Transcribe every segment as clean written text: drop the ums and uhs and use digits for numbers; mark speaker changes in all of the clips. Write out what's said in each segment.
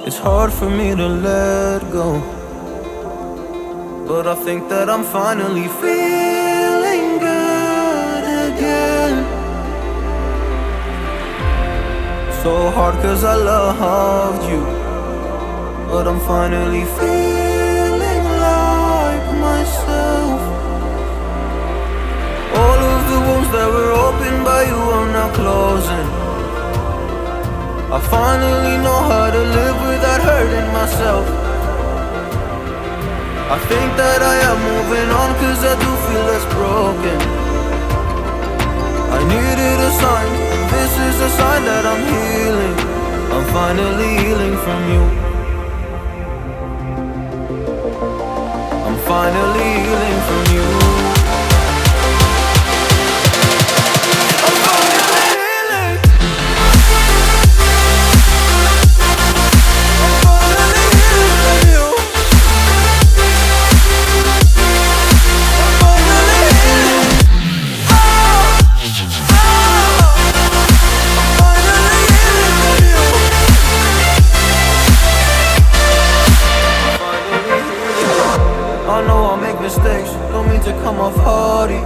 Speaker 1: It's hard for me to let go, but I think that I'm finally feeling good again. So hard cause I loved you, but I'm finally feeling like myself. All of the wounds that were opened by you are now closing. I finally know how to live without hurting myself. I think that I am moving on cause I do feel less broken. I needed a sign, this is a sign that I'm healing. I'm finally healing from you. I'm finally healing from you. I know I make mistakes, don't mean to come off hardy.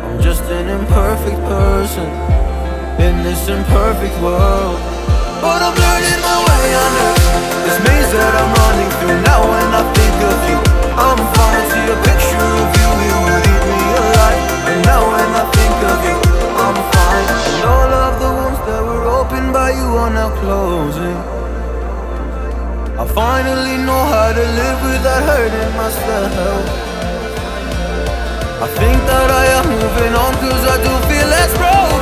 Speaker 1: I'm just an imperfect person in this imperfect world, but I'm learning my way under this maze that I'm running through. Now when I think of you, I'm fine. See a picture of you, it would eat me alive. And now when I think of you, I'm fine. And all of the wounds that were opened by you are now closing. I finally know how to live without hurting myself. I think that I am moving on cause I do feel less broken.